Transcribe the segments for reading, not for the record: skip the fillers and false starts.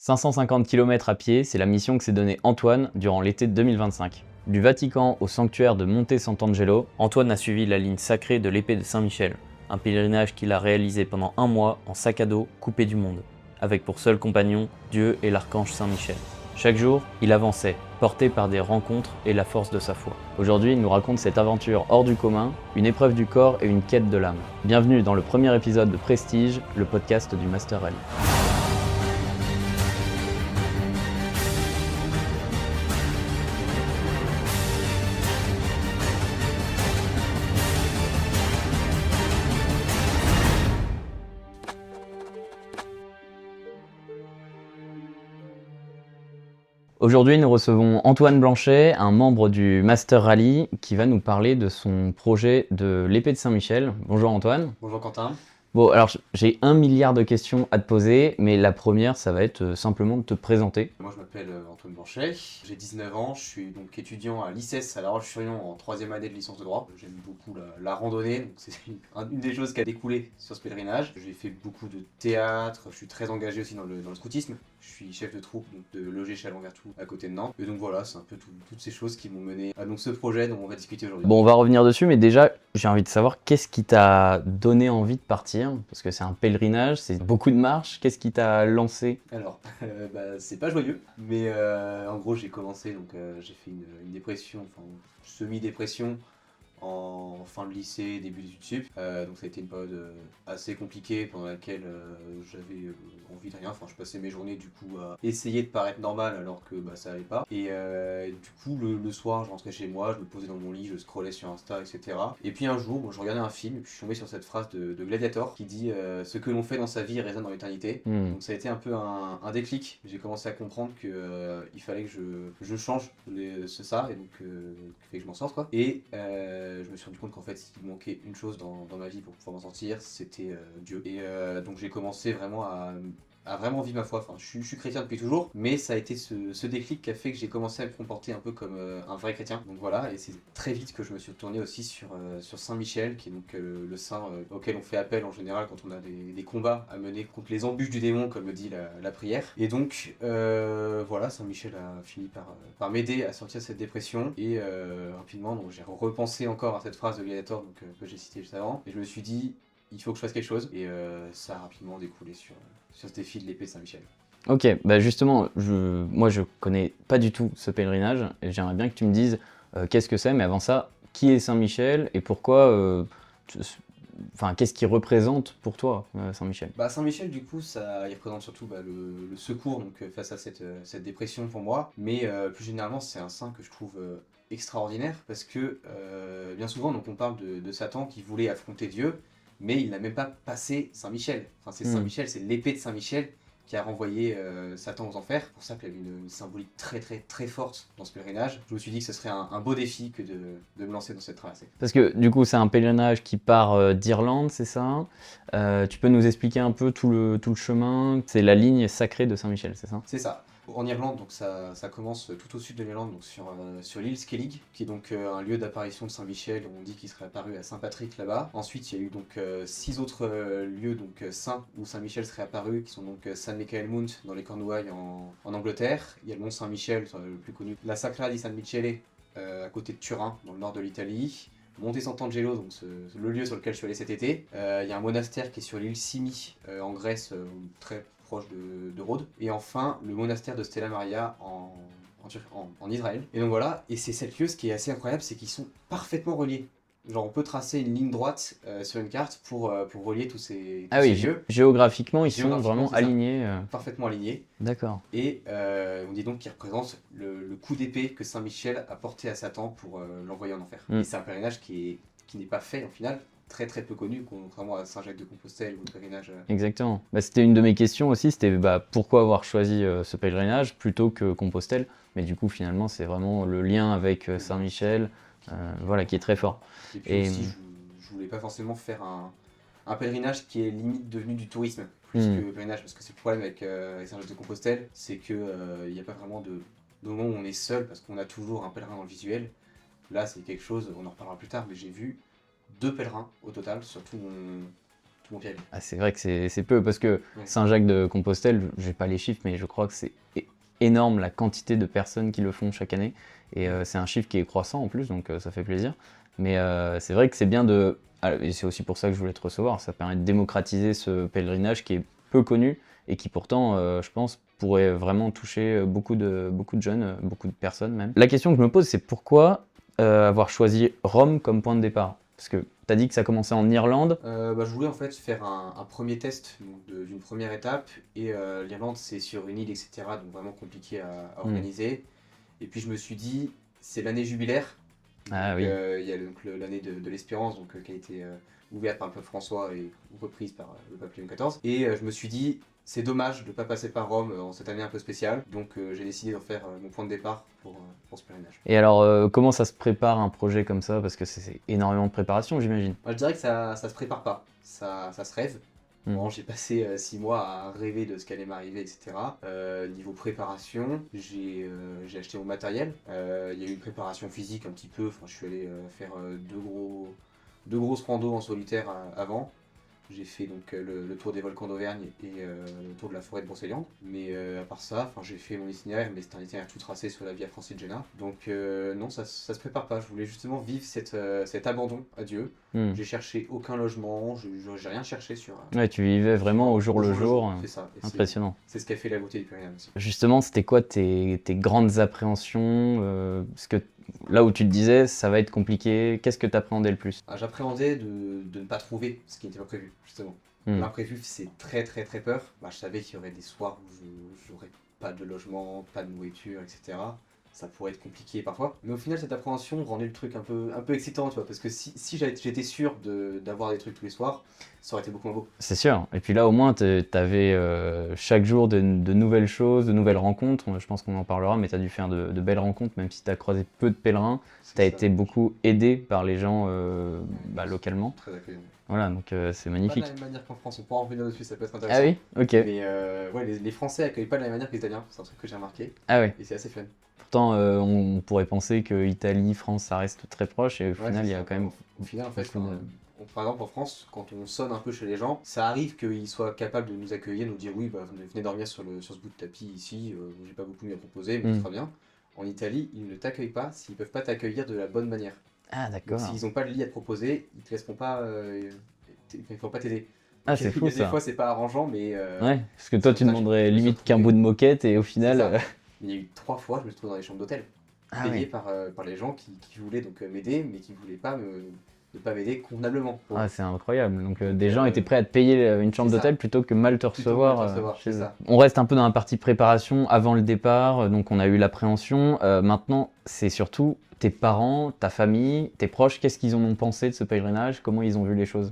550 km à pied, c'est la mission que s'est donnée Antoine durant l'été de 2025. Du Vatican au sanctuaire de Monte Sant'Angelo, Antoine a suivi la ligne sacrée de l'épée de Saint-Michel, un pèlerinage qu'il a réalisé pendant un mois en sac à dos coupé du monde, avec pour seul compagnon Dieu et l'archange Saint-Michel. Chaque jour, il avançait, porté par des rencontres et la force de sa foi. Aujourd'hui, il nous raconte cette aventure hors du commun, une épreuve du corps et une quête de l'âme. Bienvenue dans le premier épisode de Prestige, le podcast du Master Rally. Aujourd'hui, nous recevons Antoine Blanchet, un membre du Master Rally, qui va nous parler de son projet de l'épée de Saint-Michel. Bonjour Antoine. Bonjour Quentin. Bon, alors j'ai 1 milliard de questions à te poser, mais la première, ça va être simplement de te présenter. Moi je m'appelle Antoine Blanchet, j'ai 19 ans, je suis donc étudiant à l'ICES à La Roche-sur-Yon en 3e année de licence de droit. J'aime beaucoup la randonnée, donc c'est une des choses qui a découlé sur ce pèlerinage. J'ai fait beaucoup de théâtre, je suis très engagé aussi dans le scoutisme. Je suis chef de troupe donc de Loger Chalon-Vertou à côté de Nantes. Et donc voilà, c'est un peu toutes ces choses qui m'ont mené à donc ce projet dont on va discuter aujourd'hui. Bon, on va revenir dessus, mais déjà, j'ai envie de savoir qu'est-ce qui t'a donné envie de partir, parce que c'est un pèlerinage, c'est beaucoup de marches. Qu'est-ce qui t'a lancé? Alors, c'est pas joyeux, mais en gros j'ai commencé, donc j'ai fait une dépression, enfin semi-dépression en fin de lycée, début d'études sup. Donc ça a été une période assez compliquée pendant laquelle j'avais envie de rien. Enfin, je passais mes journées du coup à essayer de paraître normal alors que ça allait pas. Et du coup le soir je rentrais chez moi, je me posais dans mon lit, je scrollais sur Insta, etc. Et puis un jour, je regardais un film et puis je suis tombé sur cette phrase de Gladiator qui dit ce que l'on fait dans sa vie résonne dans l'éternité. Donc ça a été un peu un déclic. J'ai commencé à comprendre que il fallait que je change ça et donc que je m'en sorte quoi. Et je me suis rendu compte qu'en fait il manquait une chose dans ma vie pour pouvoir m'en sortir, c'était Dieu. Et donc j'ai commencé vraiment à vraiment vivre ma foi. Enfin, je suis chrétien depuis toujours, mais ça a été ce déclic qui a fait que j'ai commencé à me comporter un peu comme un vrai chrétien. Donc voilà, et c'est très vite que je me suis retourné aussi sur Saint-Michel, qui est donc le saint auquel on fait appel en général quand on a des combats à mener contre les embûches du démon, comme le dit la prière. Et donc voilà, Saint-Michel a fini par m'aider à sortir de cette dépression. Et rapidement, donc, j'ai repensé encore à cette phrase de Gladiator que j'ai citée juste avant, et je me suis dit il faut que je fasse quelque chose, et ça a rapidement découlé sur ce défi de l'épée de Saint-Michel. Ok, bah justement, moi je connais pas du tout ce pèlerinage, et j'aimerais bien que tu me dises qu'est-ce que c'est, mais avant ça, qui est Saint-Michel et pourquoi, qu'est-ce qu'il représente pour toi, Saint-Michel? Saint-Michel, du coup, il représente surtout le secours donc, face à cette dépression pour moi, mais plus généralement, c'est un saint que je trouve extraordinaire parce que bien souvent, donc, on parle de Satan qui voulait affronter Dieu, mais il n'a même pas passé Saint-Michel. Enfin, c'est Saint-Michel, c'est l'épée de Saint-Michel qui a renvoyé Satan aux enfers. C'est pour ça qu'il y avait une symbolique très très très forte dans ce pèlerinage. Je me suis dit que ce serait un beau défi que de me lancer dans cette traversée. Parce que du coup, c'est un pèlerinage qui part d'Irlande, c'est ça? Tu peux nous expliquer un peu tout le chemin? C'est la ligne sacrée de Saint-Michel, c'est ça? C'est ça. En Irlande, donc ça commence tout au sud de l'Irlande, donc sur l'île Skellig, qui est donc un lieu d'apparition de Saint-Michel. On dit qu'il serait apparu à Saint-Patrick là-bas. Ensuite, il y a eu donc 6 autres lieux donc saints où Saint-Michel serait apparu, qui sont donc San Michael Mount dans les Cornouailles en Angleterre. Il y a le Mont Saint-Michel, le plus connu, la Sacra di San Michele à côté de Turin, dans le nord de l'Italie. Monte Sant'Angelo, donc le lieu sur lequel je suis allé cet été. Il y a un monastère qui est sur l'île Simi en Grèce, très proche de Rhodes. Et enfin, le monastère de Stella Maria en Israël. Et donc voilà, et ces 7 lieux, ce qui est assez incroyable, c'est qu'ils sont parfaitement reliés. Genre on peut tracer une ligne droite sur une carte pour relier tous ces lieux. Géographiquement, ils sont vraiment alignés. Parfaitement alignés. D'accord. Et on dit donc qu'ils représentent le coup d'épée que Saint-Michel a porté à Satan pour l'envoyer en enfer. Et c'est un pèlerinage qui n'est pas fait en final, très très peu connu, contrairement à Saint-Jacques-de-Compostelle ou le pèlerinage. Exactement. C'était une de mes questions aussi, c'était pourquoi avoir choisi ce pèlerinage plutôt que Compostelle. Mais du coup, finalement, c'est vraiment le lien avec Saint-Michel qui est très fort. Et puis aussi, je voulais pas forcément faire un pèlerinage qui est limite devenu du tourisme, plus que pèlerinage, parce que c'est le problème avec Saint-Jacques-de-Compostelle, c'est qu'il n'y a pas vraiment de moment où on est seul, parce qu'on a toujours un pèlerin dans le visuel. Là, c'est quelque chose, on en reparlera plus tard, mais j'ai vu 2 pèlerins au total sur tout tout mon périple. Ah, c'est vrai que c'est peu, parce que Ouais. Saint-Jacques-de-Compostelle, j'ai pas les chiffres, mais je crois que c'est énorme la quantité de personnes qui le font chaque année. Et c'est un chiffre qui est croissant en plus, donc ça fait plaisir. Mais c'est vrai que c'est bien de... Ah, et c'est aussi pour ça que je voulais te recevoir, ça permet de démocratiser ce pèlerinage qui est peu connu et qui pourtant, je pense, pourrait vraiment toucher beaucoup de jeunes, beaucoup de personnes même. La question que je me pose, c'est pourquoi avoir choisi Rome comme point de départ? Parce que tu as dit que ça commençait en Irlande. Je voulais en fait faire un premier test donc, d'une première étape et l'Irlande c'est sur une île etc. donc vraiment compliqué à organiser. Et puis je me suis dit c'est l'année jubilaire. Ah Donc, oui. il y a donc l'année de l'Espérance donc, qui a été ouverte par le pape François et reprise par le pape Léon XIV. Et je me suis dit c'est dommage de ne pas passer par Rome en cette année un peu spéciale. Donc j'ai décidé d'en faire mon point de départ pour ce pèlerinage. Et alors, comment ça se prépare un projet comme ça? Parce que c'est énormément de préparation, j'imagine. Moi, je dirais que ça se prépare pas, ça se rêve. Bon, j'ai passé 6 mois à rêver de ce qui allait m'arriver, etc. Niveau préparation, j'ai acheté mon matériel. Il y a eu une préparation physique un petit peu. Enfin, je suis allé faire deux grosses randos en solitaire avant. J'ai fait donc le tour des volcans d'Auvergne et le tour de la forêt de Brocéliande. Mais à part ça, j'ai fait mon itinéraire, mais c'était un itinéraire tout tracé sur la Via Francigena. Donc non, ça se prépare pas. Je voulais justement vivre cet abandon à Dieu. J'ai cherché aucun logement, j'ai rien cherché sur... Ouais, tu vivais vraiment au jour le jour. C'est ça. Et impressionnant. c'est ce qui a fait la beauté du pèlerinage aussi. Justement, c'était quoi tes grandes appréhensions parce que là où tu te disais, ça va être compliqué, qu'est-ce que tu appréhendais le plus? J'appréhendais de ne pas trouver ce qui n'était pas prévu, justement. L'imprévu, c'est très très très peur. Je savais qu'il y aurait des soirs où je n'aurais pas de logement, pas de nourriture, etc. Ça pourrait être compliqué parfois. Mais au final, cette appréhension rendait le truc un peu excitant, tu vois. Parce que si j'étais sûr d'avoir des trucs tous les soirs, ça aurait été beaucoup moins beau. C'est sûr. Et puis là, au moins, t'avais chaque jour de nouvelles choses, de nouvelles rencontres. Je pense qu'on en parlera, mais t'as dû faire de belles rencontres, même si t'as croisé peu de pèlerins. T'as été beaucoup aidé par les gens localement. Très accueillant. Voilà, donc c'est magnifique. Pas de la même manière qu'en France, on pourra en revenir dessus, ça peut être intéressant. Ah oui? Ok. Mais les Français accueillent pas de la même manière que les Italiens, c'est un truc que j'ai remarqué. Ah oui. Et c'est assez fun. Pourtant, on pourrait penser que Italie, France, ça reste très proche, et au final, il y a quand même... Au final, en fait, par exemple, en France, quand on sonne un peu chez les gens, ça arrive qu'ils soient capables de nous accueillir, nous dire oui, venez dormir sur ce bout de tapis ici, j'ai pas beaucoup mieux à proposer, mais ce sera bien. En Italie, ils ne t'accueillent pas s'ils peuvent pas t'accueillir de la bonne manière. Ah d'accord. S'ils n'ont pas de lit à te proposer, ils te laisseront pas, ils vont pas t'aider. Ah c'est fou ça. Des fois c'est pas arrangeant, mais... ouais, parce que toi tu demanderais limite qu'un bout de moquette et au final... Il y a eu 3 fois, je me suis retrouvé dans les chambres d'hôtel, payé par les gens qui voulaient donc m'aider, mais qui voulaient pas ne pas m'aider convenablement. Ah c'est incroyable, donc des gens étaient prêts à te payer une chambre d'hôtel plutôt que mal te recevoir chez eux. On reste un peu dans la partie préparation avant le départ, donc on a eu l'appréhension. Maintenant c'est surtout tes parents, ta famille, tes proches, qu'est-ce qu'ils en ont pensé de ce pèlerinage? Comment ils ont vu les choses?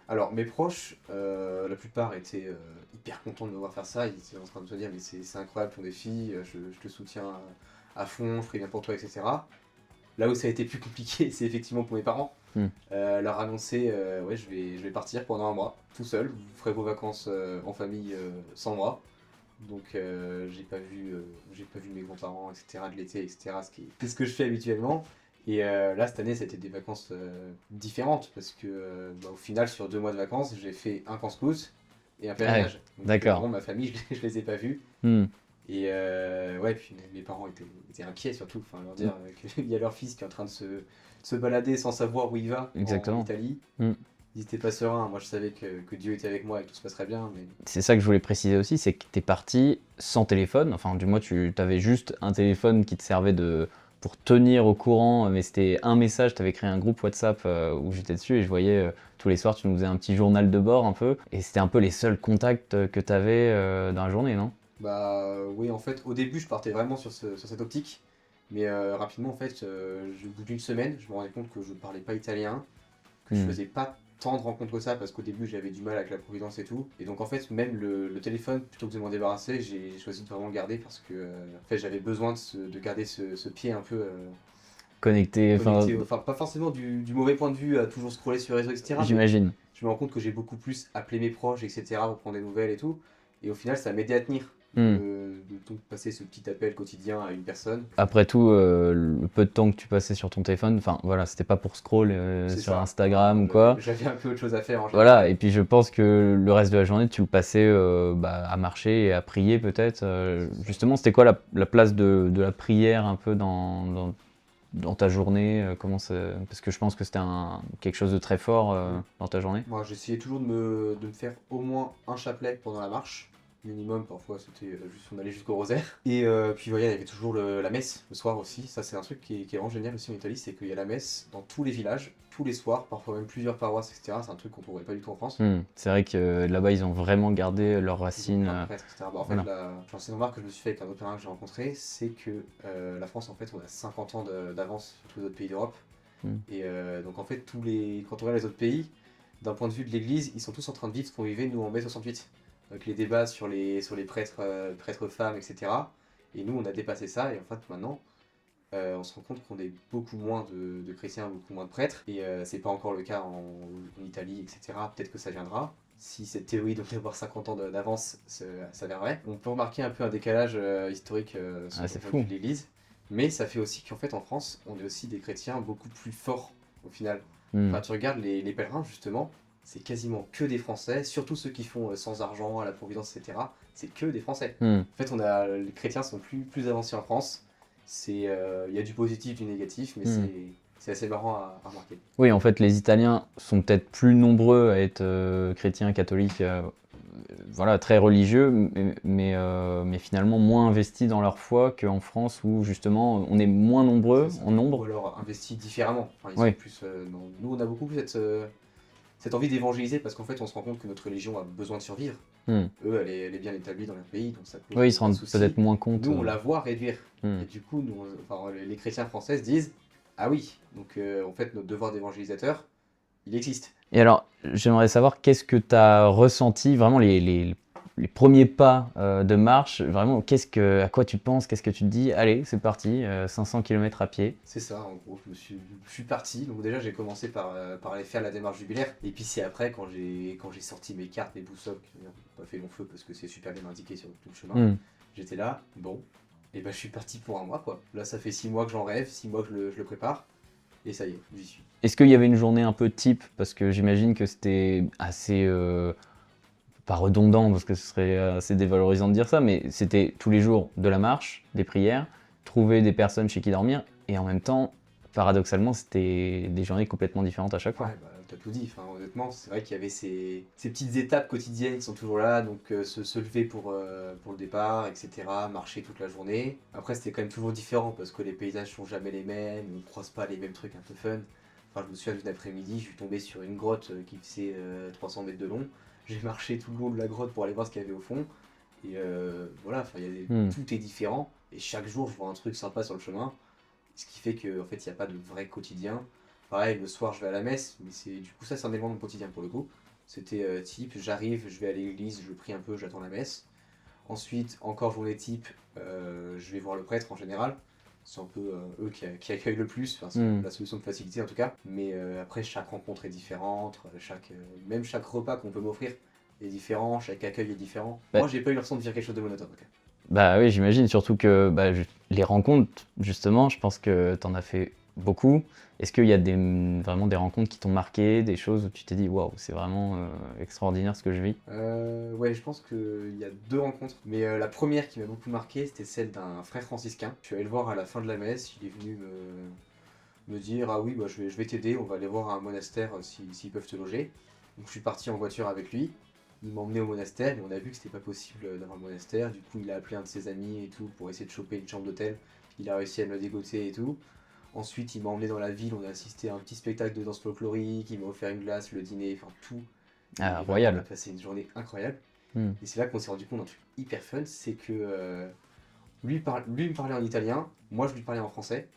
Alors mes proches, la plupart étaient hyper contents de me voir faire ça, ils étaient en train de se dire mais c'est incroyable ton défi, je te soutiens à fond, je ferai bien pour toi, etc. Là où ça a été plus compliqué, c'est effectivement pour mes parents. Leur annoncer ouais je vais partir pendant un mois, tout seul, vous ferez vos vacances en famille sans moi. Donc j'ai pas vu mes grands-parents, etc. de l'été, etc. C'est ce que je fais habituellement. Et là, cette année, c'était des vacances différentes parce que au final, sur 2 mois de vacances, j'ai fait un camp scout et un pèlerinage. D'accord. Ma famille, je les ai pas vus. Et puis mes parents étaient inquiets surtout, leur dire qu'il y a leur fils qui est en train de se balader sans savoir où il va en Italie. Ils étaient pas sereins, moi je savais que Dieu était avec moi et que tout se passerait bien. Mais... C'est ça que je voulais préciser aussi, c'est que t'es parti sans téléphone, enfin du moins tu avais juste un téléphone qui te servait pour tenir au courant, mais c'était un message, tu avais créé un groupe WhatsApp où j'étais dessus et je voyais tous les soirs tu nous faisais un petit journal de bord un peu, et c'était un peu les seuls contacts que tu avais dans la journée, non? Oui, en fait au début je partais vraiment sur cette optique, mais rapidement en fait au bout d'une semaine je me rendais compte que je parlais pas italien, que je faisais pas tant de rencontres que ça parce qu'au début j'avais du mal avec la providence et tout, et donc en fait même le téléphone, plutôt que de m'en débarrasser, j'ai choisi de vraiment le garder parce que en fait j'avais besoin de garder ce pied un peu connecté, enfin pas forcément du mauvais point de vue à toujours scroller sur les réseaux, etc. J'imagine. Je me rends compte que j'ai beaucoup plus appelé mes proches, etc. pour prendre des nouvelles et tout, et au final ça m'aidait à tenir donc passer ce petit appel quotidien à une personne. Après tout, le peu de temps que tu passais sur ton téléphone, enfin voilà, c'était pas pour scroll C'est sur ça. Instagram ou quoi. J'avais un peu autre chose à faire en Voilà, général. et puis je pense que le reste de la journée, tu le passais à marcher et à prier peut-être. Justement, c'était quoi la place de la prière un peu dans ta journée Parce que je pense que c'était quelque chose de très fort dans ta journée. Moi, j'essayais toujours de me faire au moins un chapelet pendant la marche. Minimum, parfois c'était juste on allait jusqu'au rosaire. Et puis voilà, il y avait toujours la messe le soir aussi. Ça, c'est un truc qui est vraiment génial aussi en Italie, c'est qu'il y a la messe dans tous les villages, tous les soirs, parfois même plusieurs paroisses, etc. C'est un truc qu'on trouverait pas du tout en France. C'est vrai que là-bas, ils ont vraiment gardé leurs Ils ont racines. plein de prêtres, etc. Bah, en fait, Voilà. c'est une remarque que je me suis fait avec un autre pèlerin que j'ai rencontré, c'est que la France, en fait, on a 50 ans d'avance sur tous les autres pays d'Europe. Mm. Et donc, en fait, quand on regarde les autres pays, d'un point de vue de l'Église, ils sont tous en train de vivre ce qu'on vivait, nous, en mai 68. Donc, les débats sur les prêtres, prêtres femmes, etc. Et nous, on a dépassé ça, et en fait, maintenant, on se rend compte qu'on est beaucoup moins de chrétiens, beaucoup moins de prêtres, et c'est pas encore le cas en Italie, etc. Peut-être que ça viendra. Si cette théorie d'avoir 50 ans d'avance s'avérerait. On peut remarquer un peu un décalage historique sur le C'est point fou. de vue de l'Église, mais ça fait aussi qu'en fait en France, on est aussi des chrétiens beaucoup plus forts au final. Enfin, tu regardes les pèlerins justement, c'est quasiment que des Français, surtout ceux qui font sans argent, à la Providence, etc. C'est que des Français. En fait, les chrétiens sont plus avancés en France. Il y a du positif, du négatif, mais c'est assez marrant à remarquer. Oui, en fait, les Italiens sont peut-être plus nombreux à être chrétiens, catholiques, voilà, très religieux, mais finalement moins investis dans leur foi qu'en France où justement on est moins nombreux en Ou nombre. alors investis différemment. Enfin, ils Oui. sont plus, nous, on a beaucoup plus cette envie d'évangéliser parce qu'en fait, on se rend compte que notre religion a besoin de survivre. Eux, elle est bien établie dans leur pays, donc ça pose Oui, ils se pas de rendent soucis. peut-être moins compte. Nous, on la voit réduire. Mm. Et du coup, les chrétiens français se disent ah oui, donc en fait, notre devoir d'évangélisateur, il existe. Et alors, j'aimerais savoir qu'est-ce que tu as ressenti, vraiment les premiers pas de marche, vraiment, à quoi tu penses, qu'est-ce que tu te dis, allez, c'est parti, 500 km à pied. C'est ça, en gros, je suis parti. Donc déjà, j'ai commencé par aller faire la démarche jubilaire. Et puis c'est après, quand j'ai sorti mes cartes, mes boussoles, qui n'ont pas fait long feu parce que c'est super bien indiqué sur tout le chemin, j'étais là, bon, et ben je suis parti pour un mois, quoi. Là, ça fait 6 mois que j'en rêve, 6 mois que je le prépare, et ça y est, j'y suis. Est-ce qu'il y avait une journée un peu type? Parce que j'imagine que c'était assez, pas redondant, parce que ce serait assez dévalorisant de dire ça, mais c'était tous les jours de la marche, des prières, trouver des personnes chez qui dormir, et en même temps, paradoxalement, c'était des journées complètement différentes à chaque fois. Ouais, bah, t'as tout dit. Enfin, honnêtement, c'est vrai qu'il y avait ces petites étapes quotidiennes qui sont toujours là. Donc, se lever pour le départ, etc. Marcher toute la journée. Après, c'était quand même toujours différent parce que les paysages sont jamais les mêmes. On ne croise pas les mêmes trucs un peu fun. Enfin, je me souviens d'une après-midi, je suis tombé sur une grotte qui faisait 300 mètres de long. J'ai marché tout le long de la grotte pour aller voir ce qu'il y avait au fond. Et voilà, enfin, tout est différent. Et chaque jour, je vois un truc sympa sur le chemin. Ce qui fait qu'en fait, il n'y a pas de vrai quotidien. Pareil, le soir, je vais à la messe, mais du coup, ça, c'est un élément de mon quotidien pour le coup. C'était type, j'arrive, je vais à l'église, je prie un peu, j'attends la messe. Ensuite, encore journée type, je vais voir le prêtre en général. C'est un peu eux qui accueillent le plus, enfin, c'est la solution de facilité en tout cas. Mais après, chaque rencontre est différente, même chaque repas qu'on peut m'offrir est différent, chaque accueil est différent. Ouais. Moi, j'ai pas eu l'impression de faire quelque chose de monotone. Okay. Bah oui, j'imagine, surtout que les rencontres, justement, je pense que t'en as fait beaucoup. Est-ce qu'il y a vraiment des rencontres qui t'ont marqué, des choses où tu t'es dit waouh, c'est vraiment extraordinaire ce que je vis? Ouais, je pense qu'il y a 2 rencontres, mais la première qui m'a beaucoup marqué, c'était celle d'un frère franciscain. Je suis allé le voir à la fin de la messe, il est venu me dire ah oui, bah, je vais t'aider, on va aller voir un monastère s'ils peuvent te loger. Donc je suis parti en voiture avec lui. Il m'a emmené au monastère et on a vu que c'était pas possible d'avoir un monastère. Du coup, il a appelé un de ses amis et tout pour essayer de choper une chambre d'hôtel. Il a réussi à me le dégoter et tout. Ensuite, il m'a emmené dans la ville, on a assisté à un petit spectacle de danse folklorique, il m'a offert une glace, le dîner, enfin tout. Ah, Et royal. on a passé une journée incroyable. Et c'est là qu'on s'est rendu compte d'un truc hyper fun, c'est que lui me parlait en italien, moi je lui parlais en français,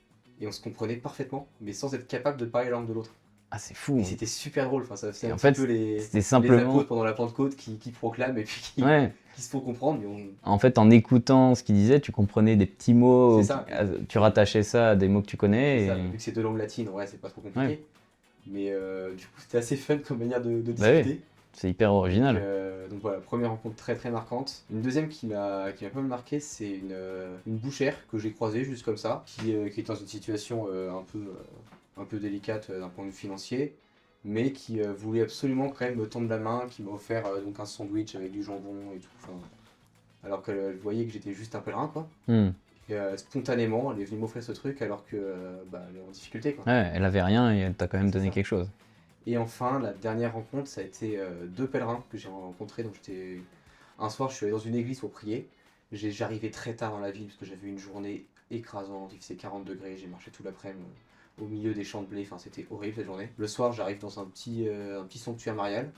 et on se comprenait parfaitement, mais sans être capable de parler la langue de l'autre. Ah, c'est fou. Et c'était super drôle, enfin, ça faisait Et un en petit fait, peu les c'était simplement. apôtres pendant la Pentecôte qui proclament et puis Ouais. qui se font comprendre. Mais En fait, en écoutant ce qu'il disait, tu comprenais des petits mots, C'est ça. tu rattachais ça à des mots que tu connais. C'est Et... ça, vu que c'est 2 langues latines, ouais, c'est pas trop compliqué. Ouais. Mais du coup, c'était assez fun comme manière de Bah oui. discuter. C'est hyper original. Donc voilà, première rencontre très très marquante. Une deuxième qui m'a pas mal marqué, c'est une bouchère que j'ai croisée juste comme ça, qui est dans une situation un peu délicate d'un point de vue financier, mais qui voulait absolument quand même me tendre la main, qui m'a offert donc un sandwich avec du jambon et tout. Enfin, alors qu'elle voyait que j'étais juste un pèlerin, quoi. Hmm. Et spontanément, elle est venue m'offrir ce truc alors que elle est en difficulté, quoi. Ouais, elle avait rien et elle t'a quand même C'est donné ça. quelque chose. Et enfin, la dernière rencontre, ça a été deux pèlerins que j'ai rencontrés. Donc un soir, je suis allé dans une église pour prier. J'arrivais très tard dans la ville parce que j'avais une journée écrasante. Il faisait 40 degrés, j'ai marché tout l'après-midi au milieu des champs de blé. Enfin, c'était horrible cette journée. Le soir, j'arrive dans un petit sanctuaire marial.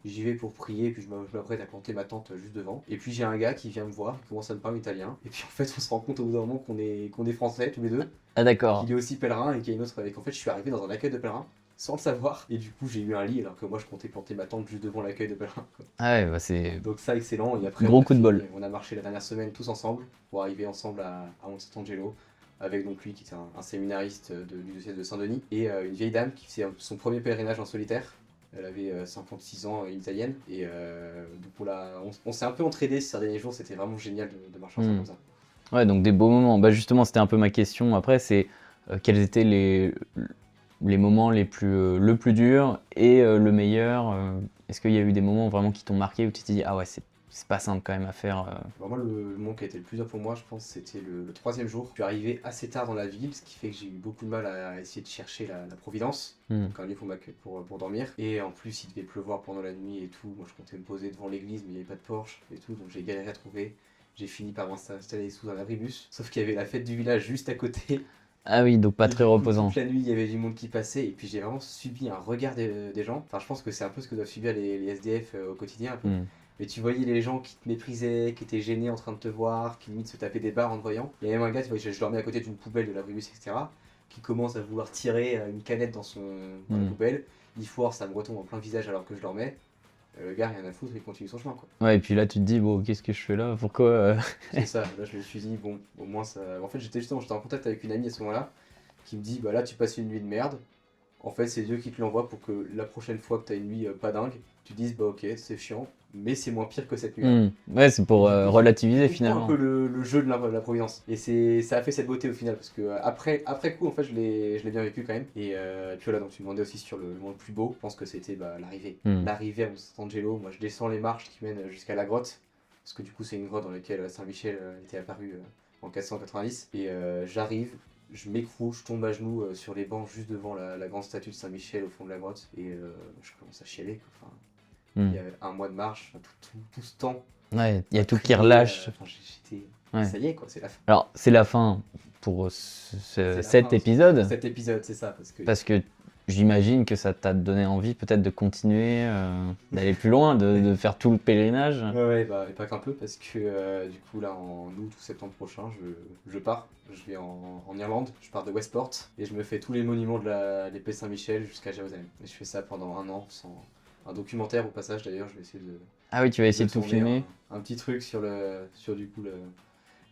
J'y vais pour prier, puis je m'apprête à planter ma tente juste devant. Et puis j'ai un gars qui vient me voir, qui commence à me parler italien. Et puis en fait, on se rend compte au bout d'un moment qu'on est français tous les deux, Ah d'accord. qu'il est aussi pèlerin et qu'il y a une autre. Et qu'en fait, je suis arrivé dans un accueil de pèlerin sans le savoir. Et du coup, j'ai eu un lit alors que moi, je comptais planter ma tente juste devant l'accueil de pèlerin, quoi. Ah ouais, bah c'est Donc ça, excellent. Et après, gros coup de bol. on a marché la dernière semaine tous ensemble pour arriver ensemble à Monte Sant'Angelo. Avec donc lui qui était un séminariste du diocèse de Saint-Denis et une vieille dame qui faisait son premier pèlerinage en solitaire. Elle avait 56 ans, une italienne. Et donc on s'est un peu entraînés ces derniers jours. C'était vraiment génial de marcher ensemble comme ça. Ouais, donc des beaux moments. Bah justement, c'était un peu ma question après, c'est quels étaient les moments le plus dur et le meilleur. Est-ce qu'il y a eu des moments vraiment qui t'ont marqué où tu t'es dit ah ouais, c'est pas simple quand même à faire. Alors moi, le moment qui a été le plus dur pour moi, je pense, c'était le troisième jour. Je suis arrivé assez tard dans la ville, ce qui fait que j'ai eu beaucoup de mal à essayer de chercher la Providence, donc un lieu pour dormir. Et en plus, il devait pleuvoir pendant la nuit et tout. Moi, je comptais me poser devant l'église, mais il n'y avait pas de porche et tout, donc j'ai galéré à trouver. J'ai fini par m'installer sous un abribus, sauf qu'il y avait la fête du village juste à côté. Ah oui, donc pas Et très du coup, reposant. toute la nuit, il y avait du monde qui passait, et puis j'ai vraiment subi un regard des gens. Enfin, je pense que c'est un peu ce que doivent subir les SDF au quotidien, un peu. Hmm. Mais tu voyais les gens qui te méprisaient, qui étaient gênés en train de te voir, qui limite se tapaient des barres en te voyant. Il y a même un gars, tu vois, je dormais à côté d'une poubelle de l'abribus, etc., qui commence à vouloir tirer une canette dans la poubelle. Il foire, ça me retombe en plein visage alors que je dormais. Le gars, rien à foutre, il continue son chemin, quoi. Ouais, et puis là tu te dis bon, qu'est-ce que je fais là? Pourquoi C'est ça, là je me suis dit, bon, au moins ça. En fait, j'étais en contact avec une amie à ce moment-là, qui me dit, bah là tu passes une nuit de merde. En fait, c'est Dieu qui te l'envoie pour que la prochaine fois que t'as une nuit pas dingue, tu dises, bah ok, c'est chiant, mais c'est moins pire que cette nuit-là. Ouais, c'est pour Et du coup, relativiser tu comprends un finalement. peu le jeu de la Providence. Et ça a fait cette beauté au final, parce que après coup, en fait, je l'ai bien vécu quand même. Et puis voilà, donc tu me demandais aussi sur le moment le plus beau. Je pense que c'était l'arrivée. L'arrivée à Sant'Angelo. Moi, je descends les marches qui mènent jusqu'à la grotte, parce que du coup, c'est une grotte dans laquelle Saint-Michel était apparu en 490. Et j'arrive, je m'écroule, je tombe à genoux sur les bancs juste devant la grande statue de Saint-Michel au fond de la grotte. Et je commence à chialer, quoi. Enfin, il y a un mois de marche, tout ce temps. Ouais, il y a tout qui Prier, relâche. enfin, j'étais. Ouais. Ça y est, quoi, c'est la fin. Alors, c'est la fin pour C'est la cet fin, épisode, Cet épisode, c'est ça. parce que j'imagine que ça t'a donné envie peut-être de continuer, d'aller plus loin, de faire tout le pèlerinage. Ouais, bah, et pas qu'un peu, parce que du coup, là, en août ou septembre prochain, je pars. Je vais en Irlande, je pars de Westport, et je me fais tous les monuments de l'épée Saint-Michel jusqu'à Jérusalem. Et je fais ça pendant un an, sans un documentaire au passage d'ailleurs, je vais essayer Ah oui, tu vas essayer de tout tourner filmer. un petit truc sur du coup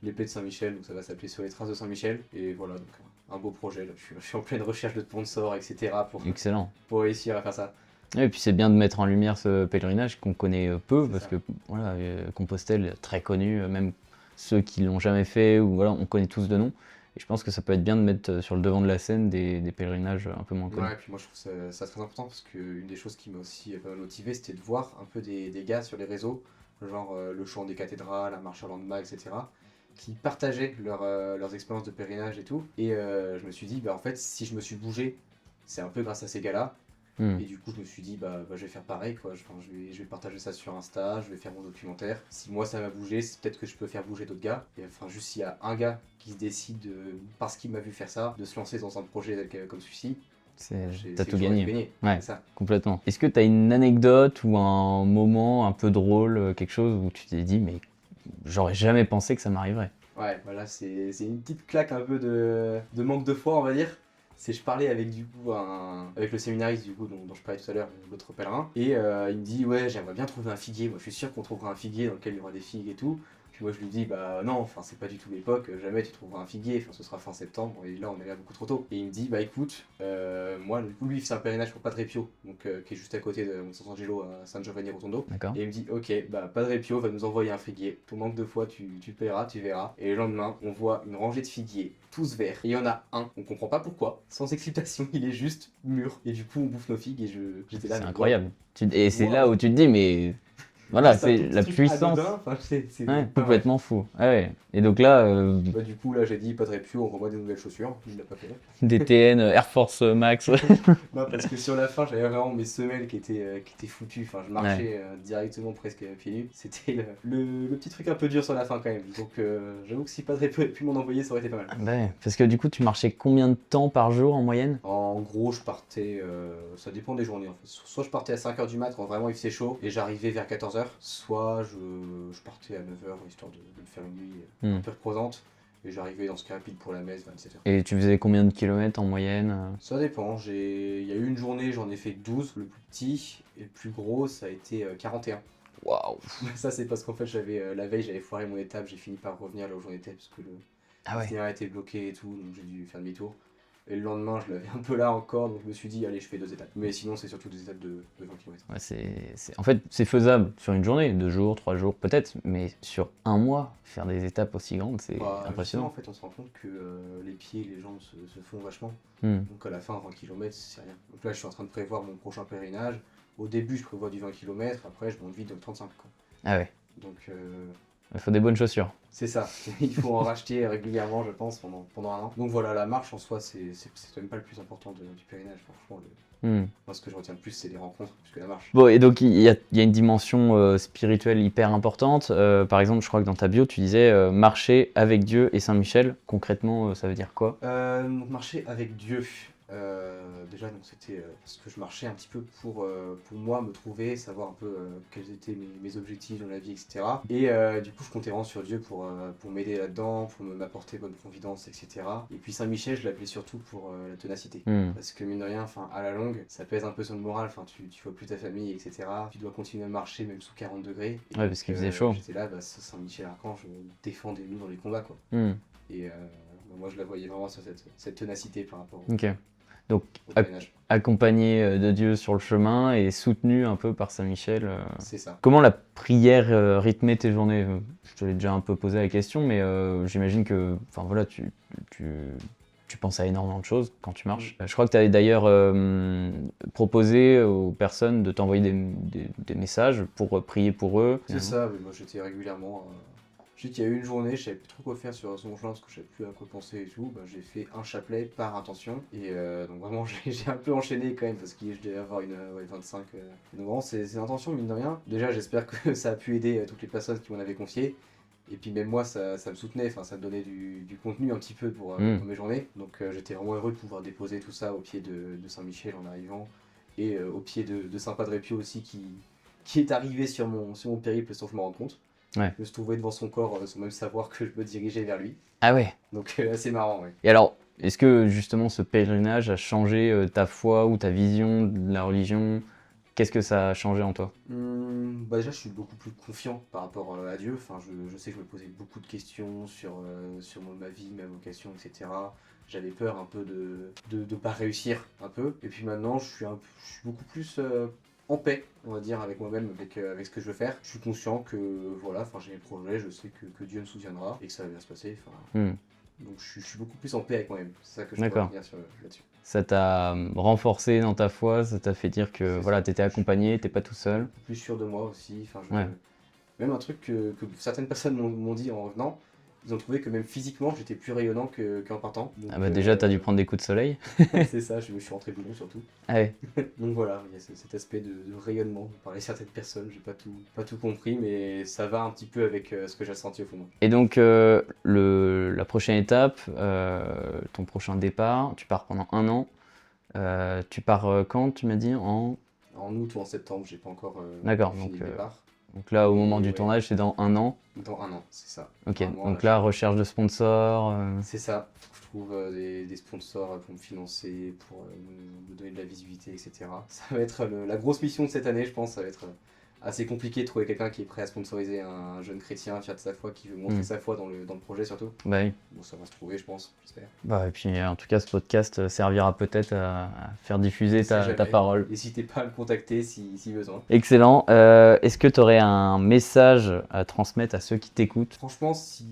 l'épée de Saint-Michel, donc ça va s'appeler Sur les traces de Saint-Michel. Et voilà, donc un beau projet. Là. Je suis en pleine recherche de sponsors, etc. Excellent. pour réussir à faire ça. Et puis c'est bien de mettre en lumière ce pèlerinage qu'on connaît peu, C'est parce ça. que voilà, Compostelle, très connu, même ceux qui l'ont jamais fait, ou voilà, on connaît tous de nom. Et je pense que ça peut être bien de mettre sur le devant de la scène des pèlerinages un peu moins connus. Ouais, et puis moi je trouve ça très important parce qu'une des choses qui m'a aussi pas mal motivé, c'était de voir un peu des gars sur les réseaux, genre le chant des cathédrales, la marche à Landmark, etc., qui partageaient leurs expériences de pèlerinage et tout. Et je me suis dit, bah en fait, si je me suis bougé, c'est un peu grâce à ces gars-là. Et du coup, je me suis dit, bah je vais faire pareil, quoi. Je vais partager ça sur Insta, je vais faire mon documentaire. Si moi ça m'a bougé, c'est peut-être que je peux faire bouger d'autres gars. Et enfin, juste s'il y a un gars qui se décide, parce qu'il m'a vu faire ça, de se lancer dans un projet comme celui-ci, T'as tout gagné. Ouais, c'est ça. complètement. Est-ce que t'as une anecdote ou un moment un peu drôle, quelque chose où tu t'es dit, mais j'aurais jamais pensé que ça m'arriverait? Ouais, voilà, c'est une petite claque un peu de manque de foi, on va dire. Je parlais avec du coup avec le séminariste du coup dont je parlais tout à l'heure, l'autre pèlerin, et il me dit ouais, j'aimerais bien trouver un figuier. Moi je suis sûr qu'on trouvera un figuier dans lequel il y aura des figues et tout. Puis moi je lui dis bah non, enfin c'est pas du tout l'époque, jamais tu trouveras un figuier, enfin ce sera fin septembre et là on est là beaucoup trop tôt. Et il me dit bah écoute, moi du coup lui c'est un pèlerinage pour Padre Pio, donc qui est juste à côté de Sant'Angelo à San Giovanni Rotondo. D'accord. Et il me dit ok bah Padre Pio va nous envoyer un figuier, ton manque de foi tu paieras, tu verras. Et le lendemain on voit une rangée de figuiers, tous verts, et il y en a un, on comprend pas pourquoi, sans explication, il est juste mûr. Et du coup on bouffe nos figues et j'étais là. C'est mais incroyable. Et c'est wow. là où tu te dis, mais voilà, Juste un c'est tout petit la truc puissance. anodin, enfin, c'est Ouais, enfin, bref. complètement fou. Ah ouais. Et donc là, Bah, du coup, là, j'ai dit, Padre Pio, envoie-moi des nouvelles chaussures. Il l'a pas fait. des TN, Air Force Max. Non, parce que sur la fin, j'avais vraiment mes semelles qui étaient foutues. Enfin, je marchais directement presque pieds nus. C'était le petit truc un peu dur sur la fin quand même. Donc, j'avoue que si Padre Pio avait pu m'en envoyer, ça aurait été pas mal. Ouais, parce que du coup, tu marchais combien de temps par jour en moyenne? En gros, je partais, ça dépend des journées en fait. Soit je partais à 5h du mat quand vraiment il faisait chaud et j'arrivais vers 14h, soit je partais à 9h histoire de me faire une nuit un peu reposante et j'arrivais dans ce cas pile pour la messe 27h. Et tu faisais combien de kilomètres en moyenne? Ça dépend, il y a eu une journée, j'en ai fait 12, le plus petit, et le plus gros, ça a été 41. Waouh! Ça, c'est parce qu'en fait, la veille, j'avais foiré mon étape, j'ai fini par revenir là où j'en étais, parce que Ah ouais. l'itinéraire était bloqué et tout, donc j'ai dû faire demi-tour. Et le lendemain, je l'avais un peu là encore, donc je me suis dit, allez, je fais 2 étapes. Mais sinon, c'est surtout des étapes de 20 km. Ouais, en fait, c'est faisable sur une journée, 2 jours, 3 jours peut-être, mais sur un mois, faire des étapes aussi grandes, c'est Justement, impressionnant. en fait, on se rend compte que les pieds, les jambes se font vachement. Hmm. Donc à la fin, 20 km, c'est rien. Donc là, je suis en train de prévoir mon prochain pèlerinage. Au début, je prévois du 20 km, après, je monte vite de 35. Quoi. Ah ouais, Donc il faut des bonnes chaussures. c'est ça. Il faut en racheter régulièrement, je pense, pendant un an. Donc voilà, la marche en soi, c'est même pas le plus important du pèlerinage. Franchement, Hmm. moi, ce que je retiens le plus, c'est les rencontres, plus que la marche. Bon, et donc il y a une dimension spirituelle hyper importante. Par exemple, je crois que dans ta bio, tu disais marcher avec Dieu et Saint-Michel. Concrètement, ça veut dire quoi? Donc marcher avec Dieu. Déjà, donc c'était parce que je marchais un petit peu pour moi me trouver, savoir un peu quels étaient mes objectifs dans la vie, etc. Et du coup, je comptais vraiment sur Dieu pour m'aider là-dedans, pour m'apporter bonne providence, etc. Et puis Saint-Michel, je l'appelais surtout pour la ténacité. Hmm. Parce que mine de rien, à la longue, ça pèse un peu sur le moral, tu vois plus ta famille, etc. Tu dois continuer à marcher même sous 40 degrés. Et Ouais, parce qu'il faisait chaud. J'étais là, Saint-Michel Archange, défendez-nous dans les combats, quoi. Hmm. Et moi, je la voyais vraiment sur cette ténacité par rapport Ok. Donc, au pèlerinage. accompagné de Dieu sur le chemin et soutenu un peu par Saint-Michel. C'est ça. Comment la prière rythmait tes journées? Je te l'ai déjà un peu posé la question, mais j'imagine que, enfin voilà, tu penses à énormément de choses quand tu marches. Je crois que tu avais d'ailleurs proposé aux personnes de t'envoyer des messages pour prier pour eux. C'est ça, oui, moi j'étais régulièrement. Je sais qu'il y a eu une journée, je savais plus trop quoi faire sur mon chemin parce que je savais plus à quoi penser et tout. Bah, j'ai fait un chapelet par intention. Et donc vraiment, j'ai un peu enchaîné quand même parce que je devais avoir une 25. Donc vraiment, c'est l'intention, mine de rien. Déjà, j'espère que ça a pu aider toutes les personnes qui m'en avaient confié. Et puis même moi, ça me soutenait, enfin, ça me donnait du contenu un petit peu pour mes journées. Donc j'étais vraiment heureux de pouvoir déposer tout ça au pied de Saint-Michel en arrivant. Et au pied de Saint Padre Pio aussi qui est arrivé sur mon périple sans que je me rende compte. Ouais. Je me suis trouvé devant son corps sans même savoir que je me dirigeais vers lui. Ah ouais. Donc assez marrant, ouais. Et alors, est-ce que justement ce pèlerinage a changé ta foi ou ta vision de la religion? Qu'est-ce que ça a changé en toi? Bah déjà, je suis beaucoup plus confiant par rapport à Dieu. Enfin, je sais que je me posais beaucoup de questions sur ma vie, ma vocation, etc. J'avais peur un peu de pas réussir un peu. Et puis maintenant, je suis beaucoup plus en paix, on va dire, avec moi-même, avec ce que je veux faire. Je suis conscient que voilà, j'ai mes projets, je sais que Dieu me soutiendra et que ça va bien se passer. Donc je suis beaucoup plus en paix avec moi-même. C'est ça que je peux retenir là-dessus. Ça t'a renforcé dans ta foi, ça t'a fait dire que voilà, t'étais accompagné, t'es pas tout seul. Plus sûr de moi aussi. Ouais. Même un truc que certaines personnes m'ont dit en revenant, ils ont trouvé que même physiquement j'étais plus rayonnant qu'en partant. Donc, Ah bah déjà t'as dû prendre des coups de soleil. C'est ça, je me suis rentré blond surtout. Ah ouais. Donc voilà, il y a cet aspect de rayonnement par les certaines personnes, j'ai pas tout compris, mais ça va un petit peu avec ce que j'ai ressenti au fond de moi. Et donc la prochaine étape, ton prochain départ, tu pars pendant un an. Tu pars quand tu m'as dit En août ou en septembre, j'ai pas encore D'accord, fini le départ. Donc là au moment du tournage c'est dans un an. Dans un an, c'est ça. Ok, donc là recherche de sponsors. C'est ça, je trouve des sponsors pour me financer, pour me donner de la visibilité, etc. Ça va être la grosse mission de cette année, je pense, ça va être assez compliqué de trouver quelqu'un qui est prêt à sponsoriser un jeune chrétien fier de sa foi, qui veut montrer sa foi dans le projet surtout. Bah oui. Bon, ça va se trouver, je pense, j'espère. Bah, et puis en tout cas, ce podcast servira peut-être à faire diffuser ta parole. N'hésitez pas à me contacter si besoin. Excellent. Est-ce que tu aurais un message à transmettre à ceux qui t'écoutent? Franchement, si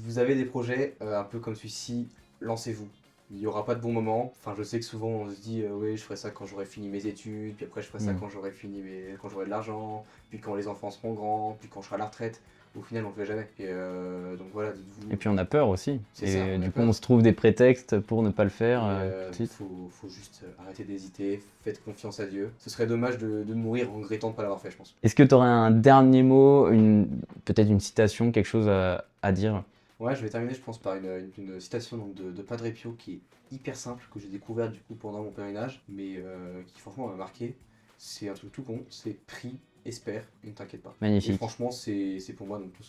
vous avez des projets un peu comme celui-ci, lancez-vous. Il n'y aura pas de bon moment. Enfin, je sais que souvent on se dit oui, je ferai ça quand j'aurai fini mes études, puis après je ferai ça quand j'aurai quand j'aurai de l'argent, puis quand les enfants seront grands, puis quand je serai à la retraite. Au final, on ne le fait jamais. Et donc voilà, dites-vous. Et puis on a peur aussi. C'est et ça, du coup, on se trouve des prétextes pour ne pas le faire. Il faut juste arrêter d'hésiter, faites confiance à Dieu. Ce serait dommage de mourir en regrettant de ne pas l'avoir fait, je pense. Est-ce que tu aurais un dernier mot, peut-être une citation, quelque chose à dire? Ouais, je vais terminer, je pense, par une citation donc, de Padre Pio qui est hyper simple, que j'ai découvert du coup pendant mon pèlerinage, mais qui franchement m'a marqué. C'est un truc tout con, c'est prie, espère et ne t'inquiète pas. Magnifique. Et franchement, c'est pour moi donc, tout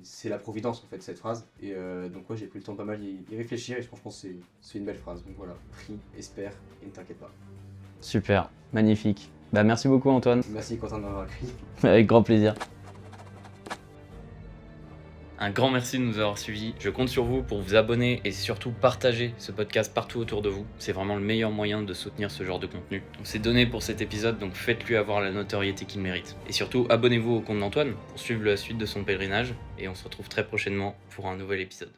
c'est la providence en fait, cette phrase. Et donc, ouais, j'ai pris le temps de pas mal y réfléchir et franchement, c'est une belle phrase. Donc voilà, prie, espère et ne t'inquiète pas. Super, magnifique. Bah, merci beaucoup, Antoine. Merci, Quentin, de m'avoir accueilli. Avec grand plaisir. Un grand merci de nous avoir suivis. Je compte sur vous pour vous abonner et surtout partager ce podcast partout autour de vous. C'est vraiment le meilleur moyen de soutenir ce genre de contenu. On s'est donné pour cet épisode, donc faites-lui avoir la notoriété qu'il mérite. Et surtout, abonnez-vous au compte d'Antoine pour suivre la suite de son pèlerinage. Et on se retrouve très prochainement pour un nouvel épisode.